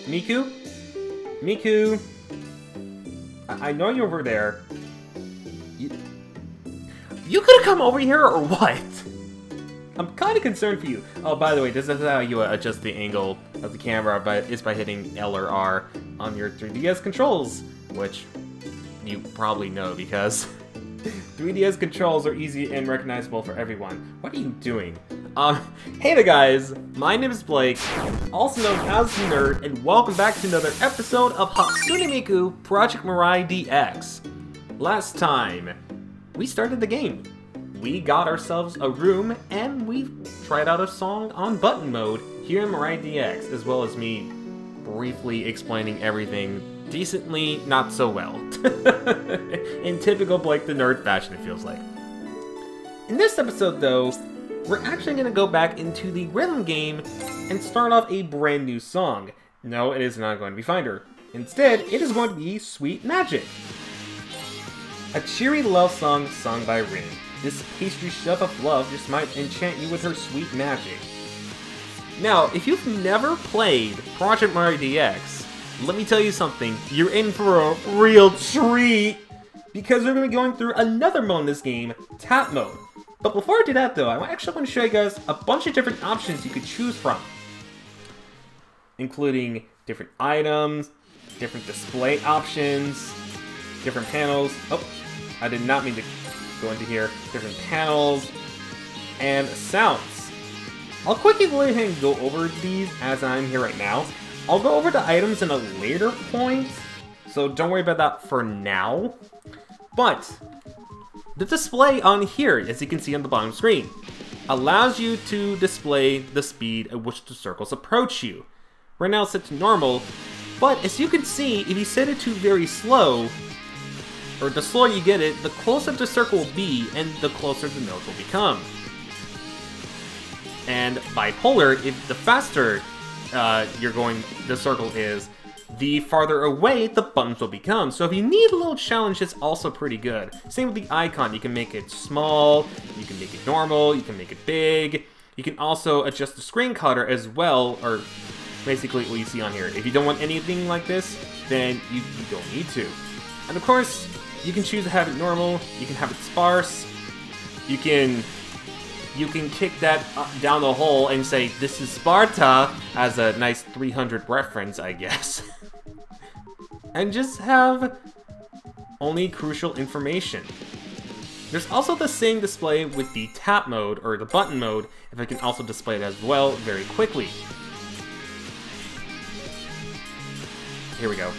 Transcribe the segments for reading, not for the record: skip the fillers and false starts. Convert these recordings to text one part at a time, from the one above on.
Miku? Miku? I know you're over there. You could have come over here or what? I'm kind of concerned for you. Oh, by the way, this is how you adjust the angle of the camera, but it's by hitting L or R on your 3DS controls, which you probably know because 3DS controls are easy and recognizable for everyone. What are you doing? Hey there guys, my name is Blake, also known as the Nerd, and welcome back to another episode of Hatsune Miku Project Mirai DX. Last time, we started the game. We got ourselves a room, and we tried out a song on button mode here in Mirai DX, as well as me briefly explaining everything decently not so well. In typical Blake the Nerd fashion, it feels like. In this episode, though, we're actually going to go back into the rhythm game and start off a brand new song. No, it is not going to be Finder. Instead, it is going to be Sweet Magic. A cheery love song sung by Rin. This pastry chef of love just might enchant you with her sweet magic. Now, if you've never played Project Mirai DX, let me tell you something, you're in for a real treat! Because we're going to be going through another mode in this game, Tap Mode. But before I do that though, I actually want to show you guys a bunch of different options you could choose from. Including different items, different display options, different panels. Oh, I did not mean to go into here. Different panels, and sounds. I'll quickly go ahead and go over these as I'm here right now. I'll go over the items in a later point, so don't worry about that for now. But the display on here, as you can see on the bottom screen, allows you to display the speed at which the circles approach you. Right now it's set to normal, but as you can see, if you set it to very slow, or the slower you get it, the closer the circle will be, and the closer the notes will become. And bipolar, if the faster the circle is, the farther away the buttons will become. So if you need a little challenge, it's also pretty good. Same with the icon. You can make it small, you can make it normal, you can make it big. You can also adjust the screen color as well, or basically what you see on here. If you don't want anything like this, then you don't need to. And of course, you can choose to have it normal, you can have it sparse, you can kick that down the hole and say, "This is Sparta," as a nice 300 reference, I guess. And just have only crucial information. There's also the same display with the tap mode, or the button mode, if I can also display it as well very quickly. Here we go.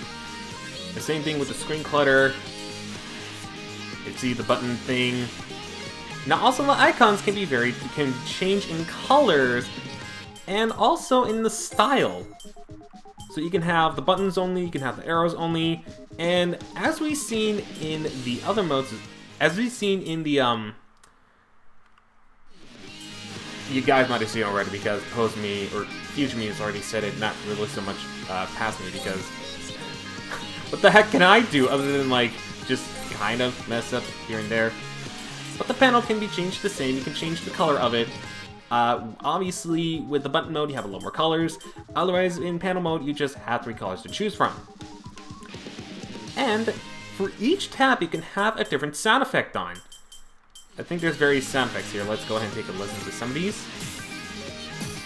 The same thing with the screen clutter. You see the button thing. Now also the icons can change in colors and also in the style. So you can have the buttons only, you can have the arrows only, and as we've seen in the other modes, as we've seen in the you guys might have seen already because Pose.me or Future Me has already said it, not really so much past me, because what the heck can I do other than like just kind of mess up here and there? But the panel can be changed the same, you can change the color of it. Obviously, with the button mode, you have a lot more colors. Otherwise, in panel mode, you just have 3 colors to choose from. And for each tap, you can have a different sound effect on. I think there's various sound effects here. Let's go ahead and take a listen to some of these.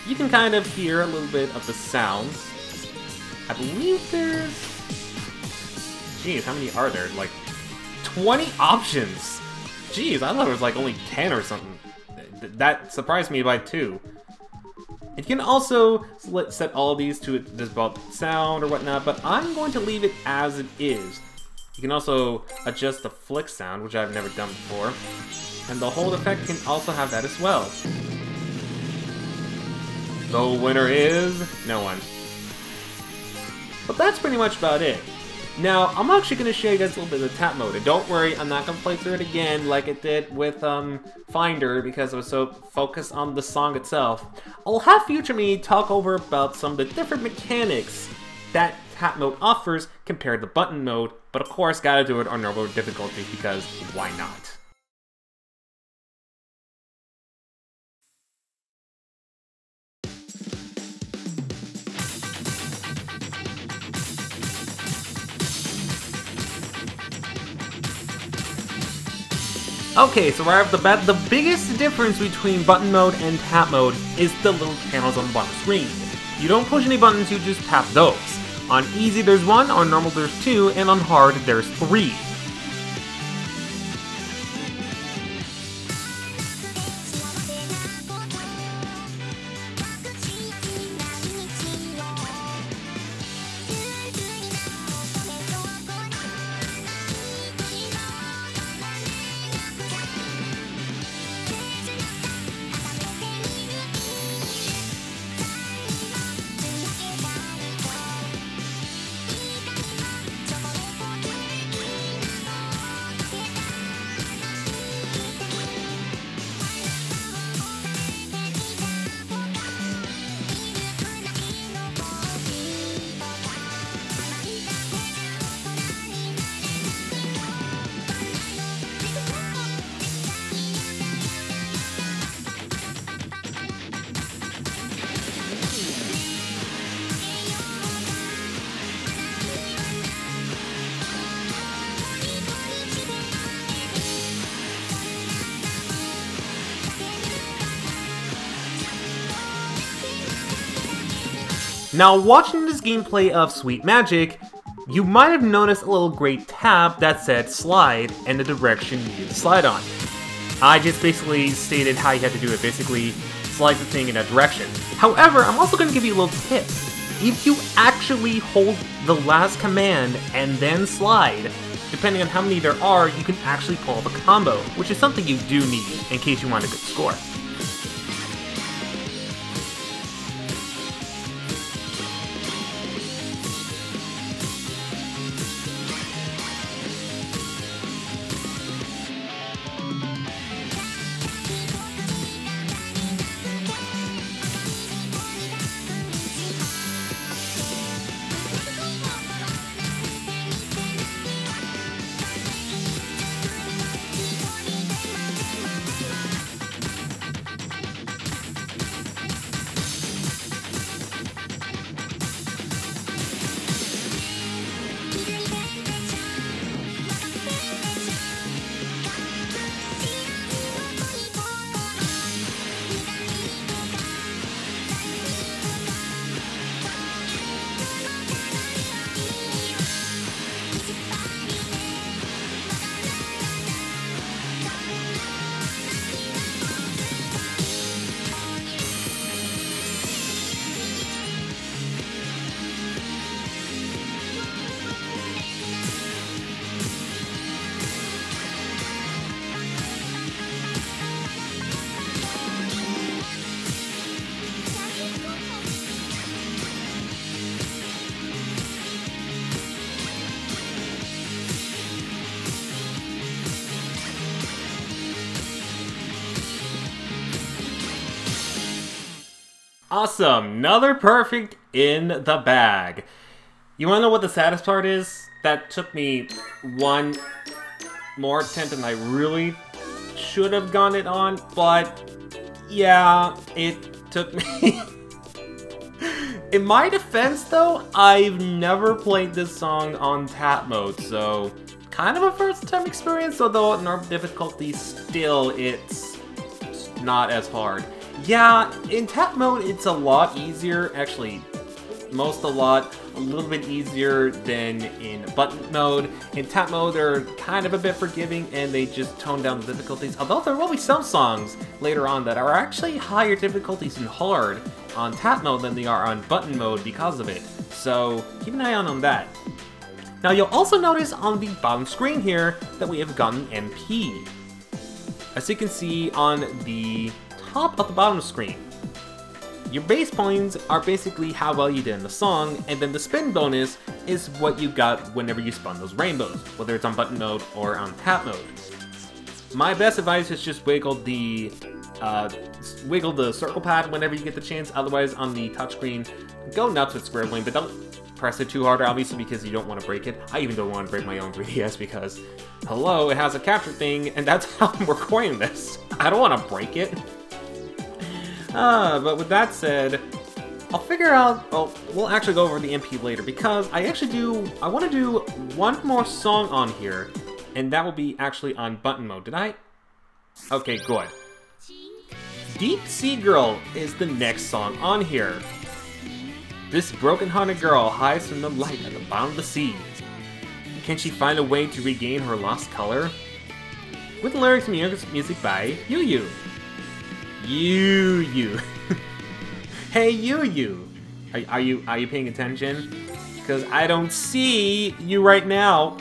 You can kind of hear a little bit of the sounds. I believe there's... Jeez, how many are there? Like, 20 options! Jeez, I thought there was like only 10 or something. That surprised me by 2. You can also set all of these to this about sound or whatnot, but I'm going to leave it as it is. You can also adjust the flick sound, which I've never done before. And the hold effect can also have that as well. The winner is no one. But that's pretty much about it. Now, I'm actually going to show you guys a little bit of the tap mode, and don't worry, I'm not going to play through it again like it did with Finder, because I was so focused on the song itself. I'll have Future Me talk over about some of the different mechanics that tap mode offers compared to button mode, but of course, gotta do it on normal difficulty, because why not? Okay, so right off the bat, the biggest difference between button mode and tap mode is the little panels on the bottom screen. You don't push any buttons, you just tap those. On easy there's 1, on normal there's 2, and on hard there's 3. Now, watching this gameplay of Sweet Magic, you might have noticed a little gray tab that said slide and the direction you need to slide on. I just basically stated how you had to do it, basically slide the thing in that direction. However, I'm also going to give you a little tip. If you actually hold the last command and then slide, depending on how many there are, you can actually pull off a combo, which is something you do need in case you want a good score. Awesome, another perfect in the bag. You wanna know what the saddest part is? That took me one more attempt and I really should have gone it on, but yeah, it took me. In my defense though, I've never played this song on tap mode, so kind of a first time experience, although at normal difficulty still it's not as hard. Yeah, in tap mode it's a lot easier, actually a little bit easier than in button mode. In tap mode they're kind of a bit forgiving and they just tone down the difficulties, although there will be some songs later on that are actually higher difficulties in hard on tap mode than they are on button mode because of it, so keep an eye on that. Now you'll also notice on the bottom screen here that we have gotten MP. As you can see on the top of the bottom screen, your base points are basically how well you did in the song, and then the spin bonus is what you got whenever you spun those rainbows, whether it's on button mode or on tap mode. My best advice is just wiggle the circle pad whenever you get the chance, otherwise on the touchscreen, go nuts with scribbling, but don't press it too hard obviously because you don't want to break it. I even don't want to break my own 3DS because, hello, it has a capture thing, and that's how I'm recording this. I don't want to break it. But with that said, I'll figure out, well, we'll actually go over the MP later because I want to do one more song on here, and that will be actually on button mode. Did I Okay, good. Deep Sea Girl is the next song on here. This broken-hearted girl hides from the light at the bottom of the sea. Can she find a way to regain her lost color? With lyrics and music by Yuuyu. Yuuyu. Hey Yuuyu. Are you paying attention? Because I don't see you right now.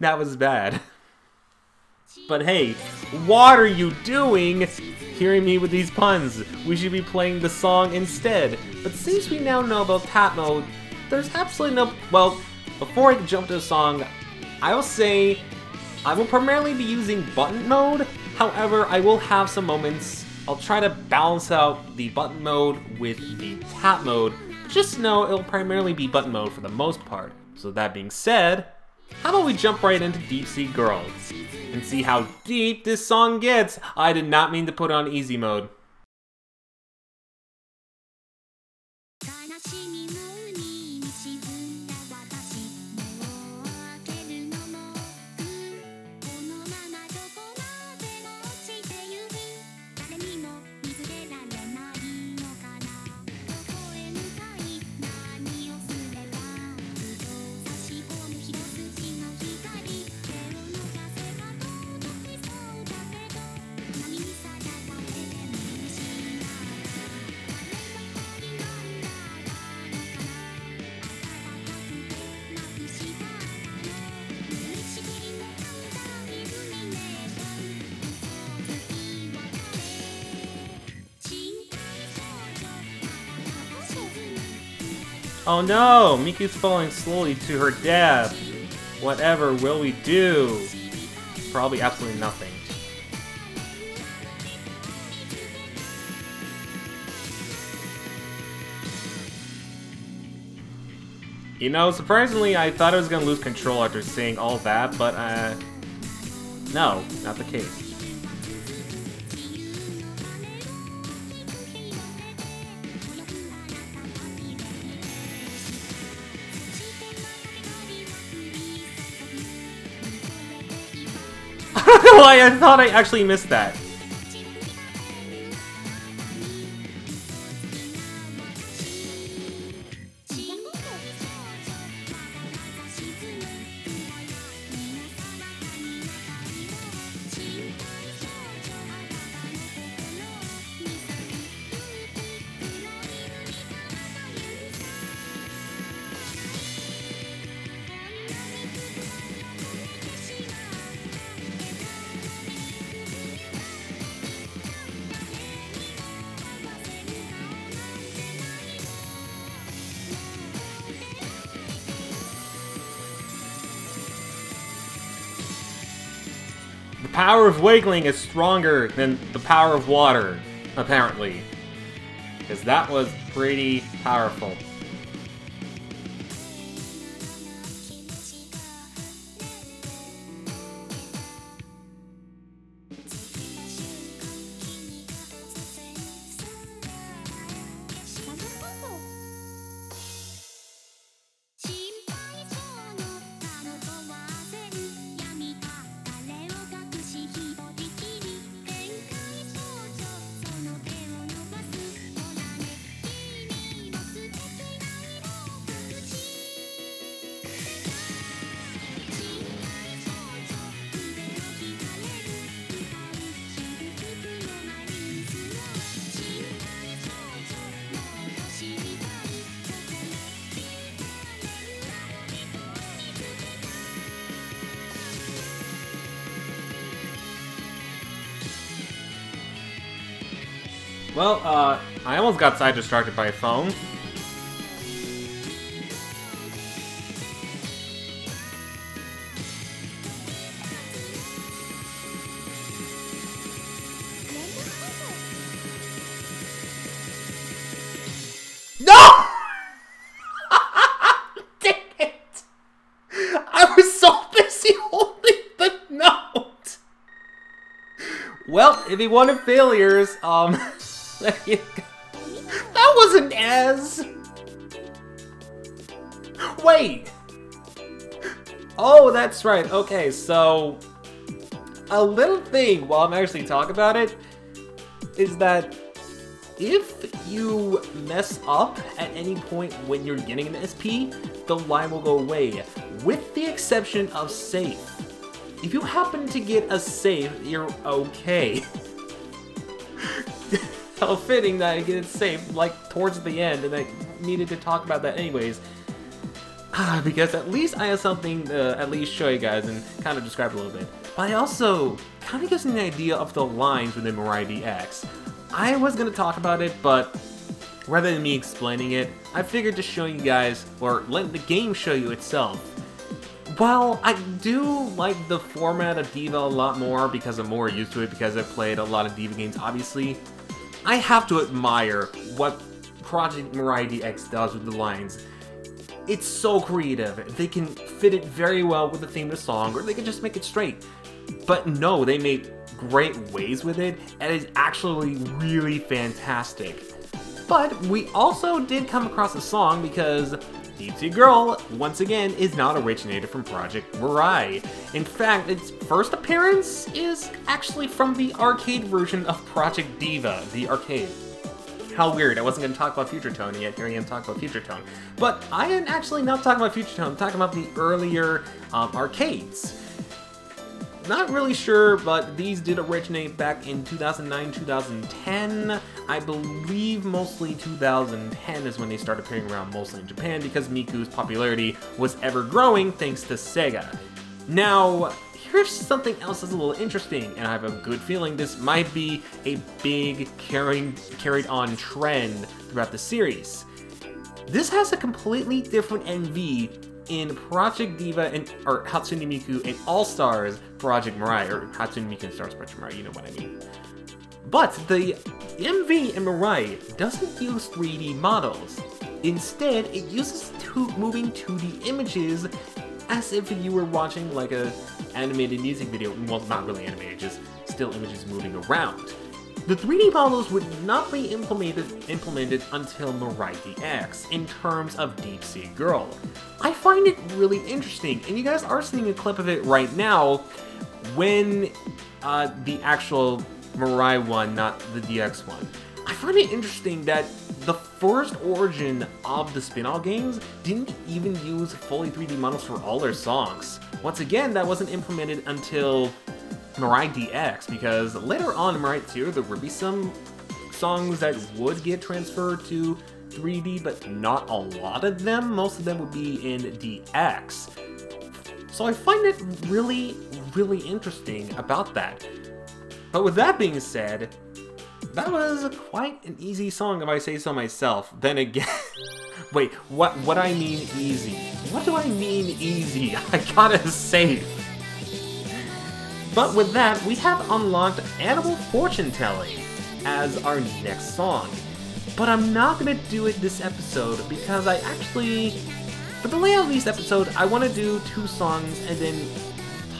That was bad. But hey, what are you doing hearing me with these puns? We should be playing the song instead. But since we now know about tap mode, there's absolutely no... Well, before I jump to the song, I will say I will primarily be using button mode. However, I will have some moments. I'll try to balance out the button mode with the tap mode. Just know it'll primarily be button mode for the most part. So that being said, how about we jump right into Deep Sea Girl and see how deep this song gets. I did not mean to put it on easy mode. Oh no! Miku's falling slowly to her death. Whatever will we do? Probably absolutely nothing. You know, surprisingly, I thought I was gonna lose control after saying all that, but no, not the case. I thought I actually missed that. The power of wiggling is stronger than the power of water, apparently. Because that was pretty powerful. Well, I almost got side distracted by a phone. No! Dang it! I was so busy holding the note! Well, if you wanted failures, there you go. That wasn't as... Wait! Oh, that's right. Okay, so... a little thing while I'm actually talking about it is that if you mess up at any point when you're getting an SP, the line will go away, with the exception of save. If you happen to get a save, you're okay. How fitting that I get it saved, like, towards the end, and I needed to talk about that anyways. Because at least I have something to at least show you guys and kind of describe a little bit. But I also kind of gives me an idea of the lines within Mirai DX. I was going to talk about it, but rather than me explaining it, I figured to show you guys, or let the game show you itself. While I do like the format of Diva a lot more because I'm more used to it because I've played a lot of Diva games, obviously, I have to admire what Project Mirai DX does with the lines. It's so creative. They can fit it very well with the theme of the song, or they can just make it straight. But no, they make great ways with it, and it's actually really fantastic. But we also did come across a song because Deep Sea Girl, once again, is not originated from Project Mirai. In fact, its first appearance is actually from the arcade version of Project Diva, the arcade. How weird, I wasn't going to talk about Future Tone, yet here I am talking about Future Tone. But I am actually not talking about Future Tone, I'm talking about the earlier arcades. Not really sure, but these did originate back in 2009, 2010. I believe mostly 2010 is when they started appearing around mostly in Japan because Miku's popularity was ever growing thanks to Sega. Now, here's something else that's a little interesting, and I have a good feeling this might be a big carried on trend throughout the series. This has a completely different NV in Project Diva or Hatsune Miku and All-Stars Project Mirai, or Hatsune Miku and Stars Project Mirai, you know what I mean. But the MV in Mirai doesn't use 3D models. Instead, it uses moving 2D images as if you were watching like a animated music video. Well, not really animated, just still images moving around. The 3D models would not be implemented until Mirai DX in terms of Deep Sea Girl. I find it really interesting, and you guys are seeing a clip of it right now when the actual Mirai one, not the DX one. I find it interesting that the first origin of the spin-off games didn't even use fully 3D models for all their songs. Once again, that wasn't implemented until Mirai DX, because later on in Mirai 2, there would be some songs that would get transferred to 3D, but not a lot of them. Most of them would be in DX. So I find it really, really interesting about that. But with that being said, that was quite an easy song if I say so myself. Then again, wait, what I mean easy? What do I mean easy? I gotta save. But with that, we have unlocked Animal Fortune Telling as our next song. But I'm not gonna do it this episode because I actually, for the layout of this episode, I want to do 2 songs and then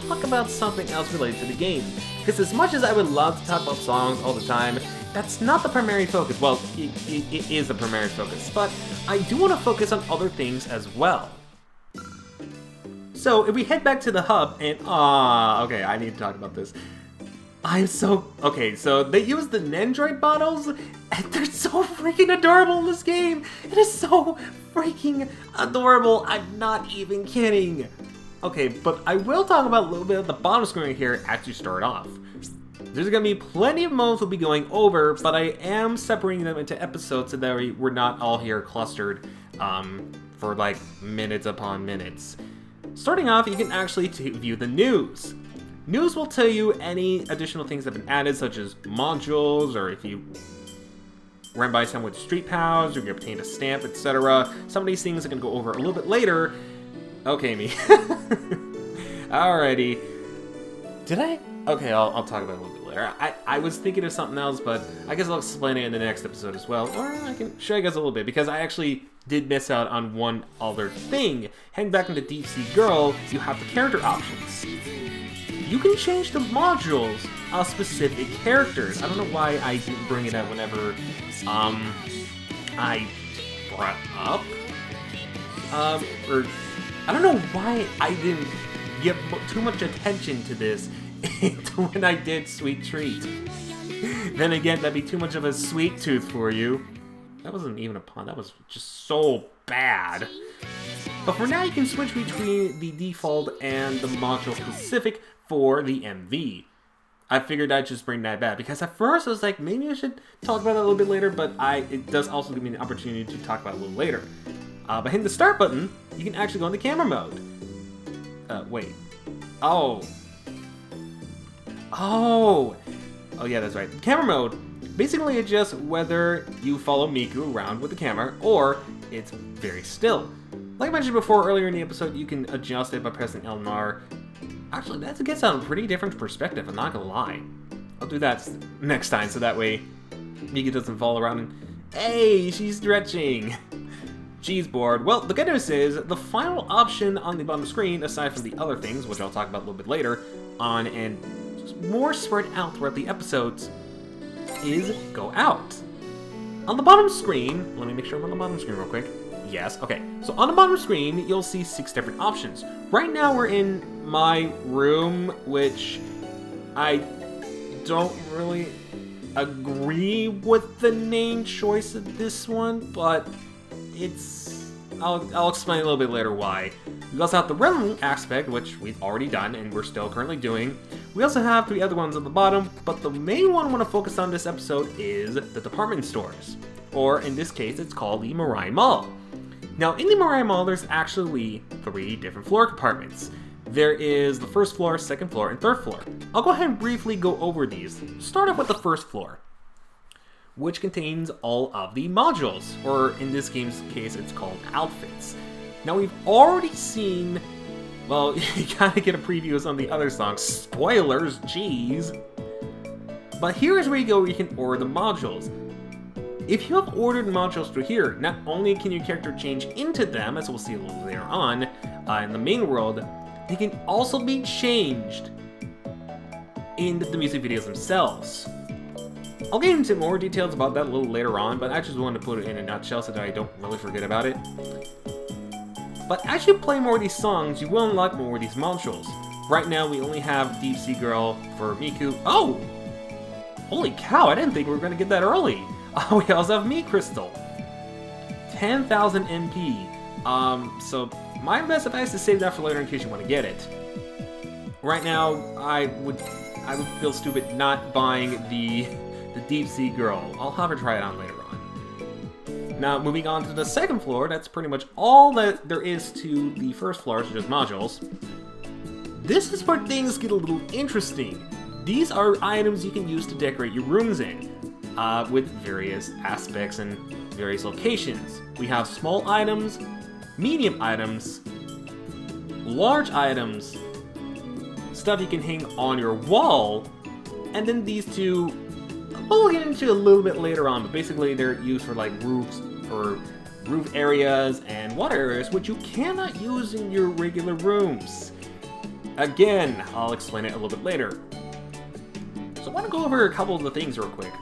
talk about something else related to the game. Because as much as I would love to talk about songs all the time, that's not the primary focus. Well, it is the primary focus, but I do want to focus on other things as well. So if we head back to the hub and, okay, I need to talk about this. Okay, so they use the Nendroid models, and they're so freaking adorable in this game. It is so freaking adorable, I'm not even kidding. Okay, but I will talk about a little bit of the bottom screen here as you start off. There's gonna be plenty of modes we'll be going over, but I am separating them into episodes so that we're not all here clustered for like minutes upon minutes. Starting off, you can actually view the news. News will tell you any additional things that have been added, such as modules, or if you ran by someone with street pals, or you obtained a stamp, etc. Some of these things I'm going to go over a little bit later. Okay, me. Alrighty. Did I? Okay, I'll talk about it a little bit later. I was thinking of something else, but I guess I'll explain it in the next episode as well. Or I can show you guys a little bit, because I actually did miss out on one other thing. Heading back into Deep Sea Girl, you have the character options. You can change the modules of specific characters. I don't know why I didn't bring it up whenever I brought up. Or I don't know why I didn't give too much attention to this came to when I did Sweet Treat. Then again, that'd be too much of a sweet tooth for you. That wasn't even a pun, that was just so bad. But for now, you can switch between the default and the module specific for the MV. I figured I'd just bring that back, because at first I was like, maybe I should talk about it a little bit later, but it does also give me an opportunity to talk about it a little later. By hitting the start button, you can actually go into camera mode. Wait. Oh, yeah, that's right. Camera mode basically adjusts whether you follow Miku around with the camera, or it's very still. Like I mentioned before earlier in the episode, you can adjust it by pressing L and R. Actually, that gets a pretty different perspective, I'm not gonna lie. I'll do that next time, so that way Miku doesn't fall around and... Hey, she's stretching! She's bored. Well, the good news is, the final option on the bottom screen, aside from the other things, which I'll talk about a little bit later on, and just more spread out throughout the episodes, is go out. On the bottom screen, let me make sure I'm on the bottom screen real quick. Yes, okay. So on the bottom screen, you'll see 6 different options. Right now we're in my room, which I don't really agree with the name choice of this one, but it's... I'll explain a little bit later why. We also have the realm aspect, which we've already done and we're still currently doing. We also have 3 other ones at the bottom, but the main one I want to focus on this episode is the department stores. Or in this case, it's called the Mirai Mall. Now, in the Mirai Mall, there's actually 3 different floor compartments. There is the first floor, second floor, and third floor. I'll go ahead and briefly go over these. Start off with the first floor, which contains all of the modules, or in this game's case, it's called outfits. Now, we've already seen, well, you gotta get a preview of some of the other songs. Spoilers, jeez. But here is where you go where you can order the modules. If you have ordered modules through here, not only can your character change into them, as we'll see a little later on in the main world, they can also be changed in the music videos themselves. I'll get into more details about that a little later on, but I just wanted to put it in a nutshell so that I don't really forget about it. But as you play more of these songs, you will unlock more of these modules. Right now, we only have Deep Sea Girl for Miku. Oh! Holy cow, I didn't think we were going to get that early! We also have Me Crystal. 10,000 MP. So my best advice is to save that for later in case you want to get it. Right now, I would feel stupid not buying the Deep Sea Girl. I'll have her try it on later on. Now, moving on to the second floor, that's pretty much all that there is to the first floor, so just modules. This is where things get a little interesting. These are items you can use to decorate your rooms in. With various aspects and various locations. We have small items, medium items, large items, stuff you can hang on your wall, and then these two, we'll get into a little bit later on, but basically they're used for like roofs or roof areas and water areas, which you cannot use in your regular rooms. Again, I'll explain it a little bit later. So I want to go over a couple of the things real quick.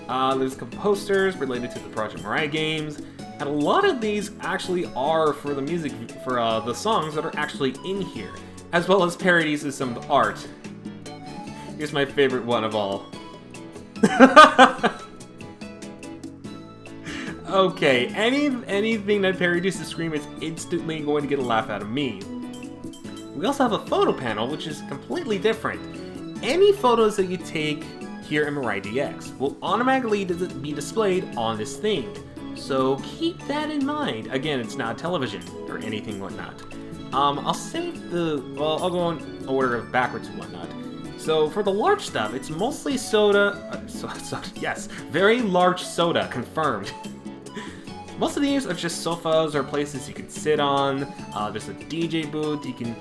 There's posters related to the Project Mirai games, and a lot of these actually are for the music, for the songs that are actually in here, as well as parodies of some of the art. Here's my favorite one of all. Okay, anything that parodies the scream is instantly going to get a laugh out of me. We also have a photo panel, which is completely different. Any photos that you take here in Mirai DX will automatically be displayed on this thing. So keep that in mind. Again, it's not television or anything whatnot. I'll save well, I'll go in order of backwards and whatnot. So for the large stuff, it's mostly soda, yes, very large soda, confirmed. Most of these are just sofas or places you can sit on. There's a DJ booth you can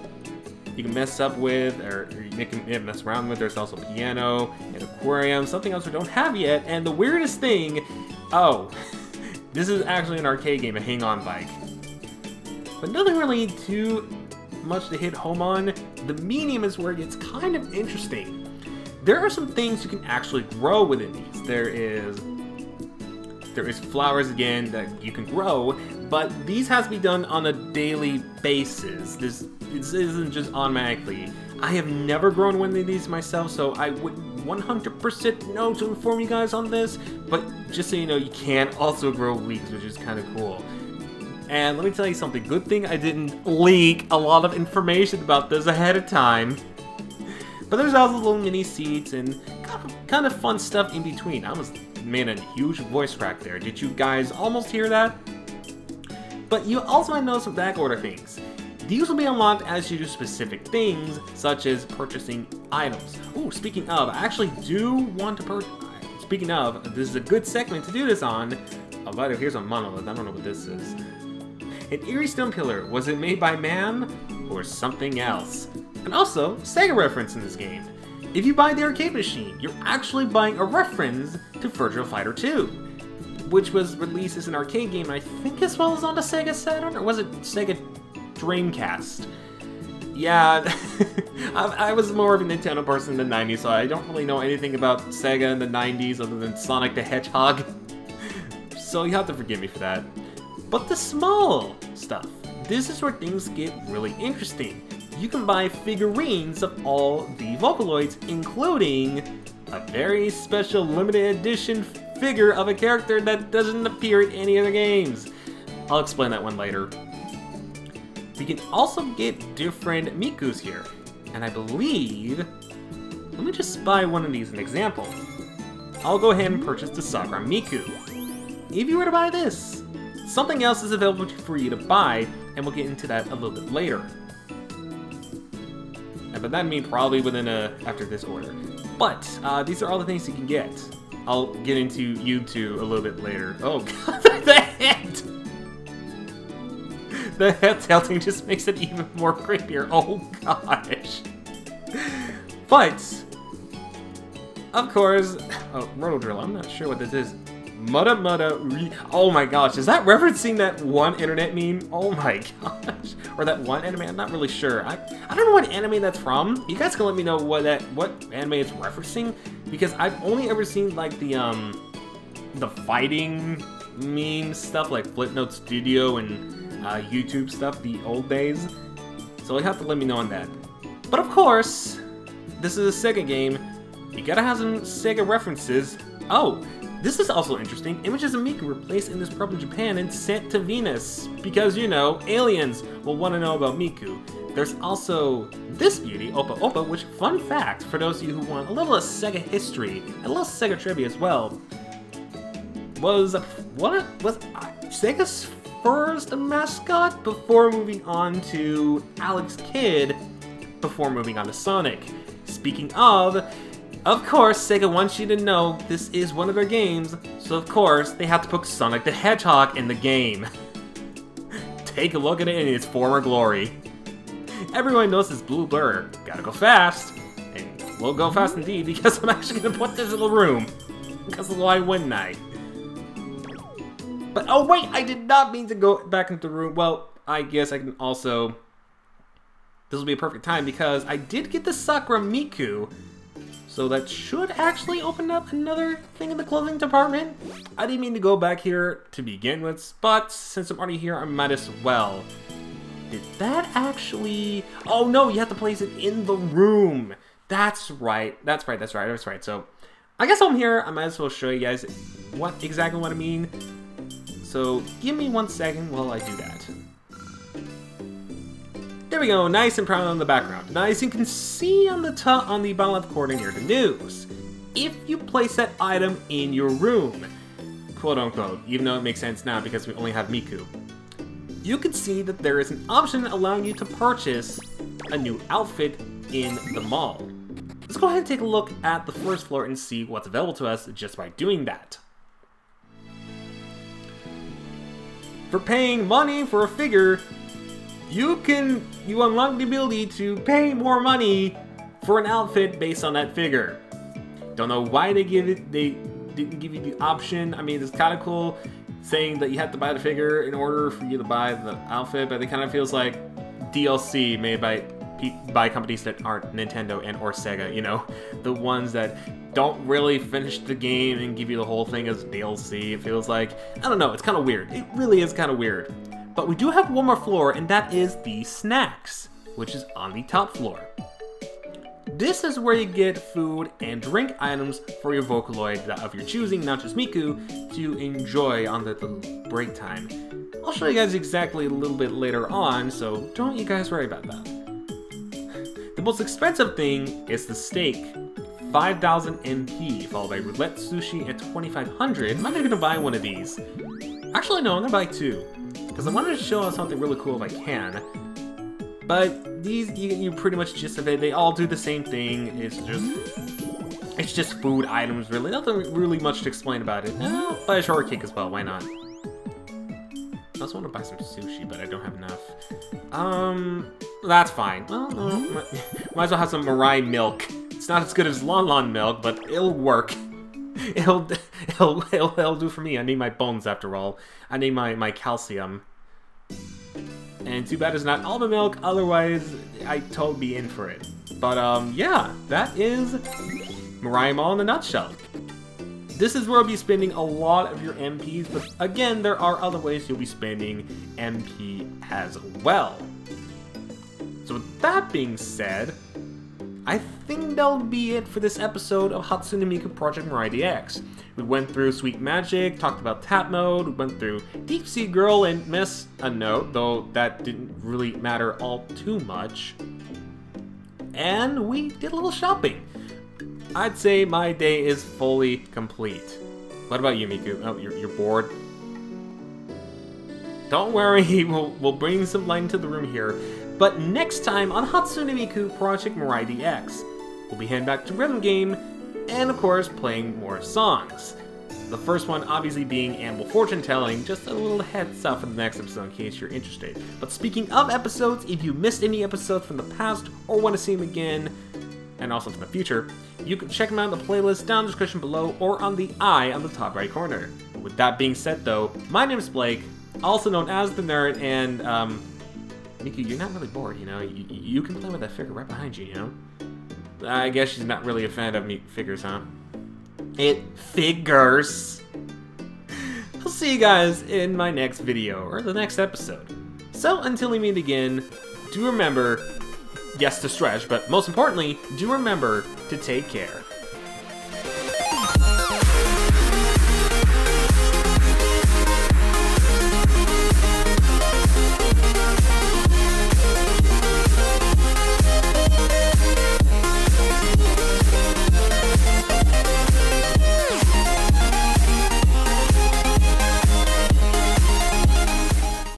mess up with, or you can mess around with. There's also a piano, an aquarium, something else we don't have yet, and the weirdest thing, oh, this is actually an arcade game, a hang-on bike. But nothing really too much to hit home on. The medium is where it gets kind of interesting. There are some things you can actually grow within these. There is flowers again that you can grow, but these has to be done on a daily basis. This isn't just automatically. I have never grown one of these myself, so I wouldn't 100% know to inform you guys on this, but just so you know, you can also grow leeks, which is kind of cool. And let me tell you something, good thing I didn't leak a lot of information about this ahead of time. But there's also little mini seeds and kind of fun stuff in between. I was made a huge voice crack there. Did you guys almost hear that? But you also might know some backorder things. These will be unlocked as you do specific things, such as purchasing items. Ooh, speaking of, I actually do want to purchase... Speaking of, this is a good segment to do this on. Oh, by the way, here's a monolith. I don't know what this is. An eerie stone pillar. Was it made by man or something else? And also, Sega reference in this game. If you buy the arcade machine, you're actually buying a reference to Virtua Fighter 2, which was released as an arcade game, I think as well as on the Sega Saturn, or was it Sega Dreamcast? Yeah, I was more of a Nintendo person in the 90s, so I don't really know anything about Sega in the 90s other than Sonic the Hedgehog. So you have to forgive me for that. But the small stuff, this is where things get really interesting. You can buy figurines of all the Vocaloids, including a very special limited edition figure of a character that doesn't appear in any other games. I'll explain that one later. We can also get different Mikus here, and I believe... Let me just buy one of these as an example. I'll go ahead and purchase the Sakura Miku. If you were to buy this, something else is available for you to buy, and we'll get into that a little bit later. But that means probably within after this order. But these are all the things you can get. I'll get into Yuuyu-P a little bit later. Oh god, the head! The head tilting just makes it even more creepier. Oh gosh. But, of course, oh, Roto Drill, I'm not sure what this is. Oh my gosh, is that referencing that one internet meme? Oh my gosh. Or that one anime, I'm not really sure. I don't know what anime that's from. You guys can let me know what anime it's referencing, because I've only ever seen like the fighting meme stuff like Flipnote Studio and YouTube stuff, the old days. So you have to let me know on that. But of course, this is a Sega game. You gotta have some Sega references. Oh, this is also interesting. Images of Miku were placed in this probe in Japan and sent to Venus. Because, you know, aliens will want to know about Miku. There's also this beauty, Opa Opa, which, fun fact, for those of you who want a little of Sega history, and a little Sega trivia as well, was Sega's first mascot before moving on to Alex Kidd, before moving on to Sonic. Speaking of course, Sega wants you to know this is one of their games, so of course, they have to put Sonic the Hedgehog in the game. Take a look at it in its former glory. Everyone knows this blue blur. Gotta go fast. And we'll go fast indeed, because I'm actually gonna put this in the room. Because why wouldn't I? But, oh wait, I did not mean to go back into the room. Well, I guess I can also... This will be a perfect time, because I did get the Sakura Miku. So that should actually open up another thing in the clothing department. I didn't mean to go back here to begin with, but since I'm already here, I might as well. Did that actually... Oh no, you have to place it in the room. That's right. That's right. So, I guess I'm here. I might as well show you guys exactly what I mean. So, give me 1 second while I do that. There we go, nice and proud on the background. Now, as you can see on the top, on the bottom left corner near the news, if you place that item in your room, quote unquote, even though it makes sense now because we only have Miku, you can see that there is an option allowing you to purchase a new outfit in the mall. Let's go ahead and take a look at the first floor and see what's available to us just by doing that. For paying money for a figure, you unlock the ability to pay more money for an outfit based on that figure. Don't know why they didn't give you the option. I mean, it's kind of cool saying that you have to buy the figure in order for you to buy the outfit, but it kind of feels like DLC made by companies that aren't Nintendo and or Sega, you know? The ones that don't really finish the game and give you the whole thing as DLC. It feels like, I don't know, it's kind of weird. It really is kind of weird. But we do have one more floor, and that is the snacks, which is on the top floor. This is where you get food and drink items for your Vocaloid of your choosing, not just Miku, to enjoy on the break time. I'll show you guys exactly a little bit later on, so don't you guys worry about that. The most expensive thing is the steak, 5,000 MP, followed by roulette sushi at 2,500. I'm not even gonna buy one of these. Actually, no, I'm gonna buy two, because I wanted to show us something really cool if I can. But these, you pretty much just of it. They all do the same thing. It's just food items, really. Nothing really much to explain about it. I'll buy a shortcake as well. Why not? I also want to buy some sushi, but I don't have enough. That's fine. Well, no, might as well have some Mirai milk. It's not as good as Lon Lon milk, but it'll work. It'll do for me. I need my bones after all. I need my calcium. And too bad it's not almond milk, otherwise I'd totally be in for it. But yeah, that is Mirai Mall in a nutshell. This is where I'll be spending a lot of your MPs, but again, there are other ways you'll be spending MP as well. So with that being said, I think that'll be it for this episode of Hatsune Miku Project Mirai DX. We went through Sweet Magic, talked about Tap Mode, we went through Deep Sea Girl and missed a note, though that didn't really matter all too much. And we did a little shopping. I'd say my day is fully complete. What about you, Miku? Oh, you're bored? Don't worry, we'll bring some light into the room here. But next time on Hatsune Miku Project Mirai DX, we'll be heading back to Rhythm Game, and of course playing more songs. The first one obviously being Animal Fortune Telling, just a little heads up for the next episode in case you're interested. But speaking of episodes, if you missed any episodes from the past or want to see them again, and also from the future, you can check them out in the playlist down in the description below or on the eye on the top right corner. With that being said though, my name is Blake, also known as the Nerd, and Miku, you're not really bored, you know? You can play with that figure right behind you, you know? I guess she's not really a fan of figures, huh? It figures! I'll see you guys in my next video, or the next episode. So, until we meet again, do remember, yes to stretch, but most importantly, do remember to take care.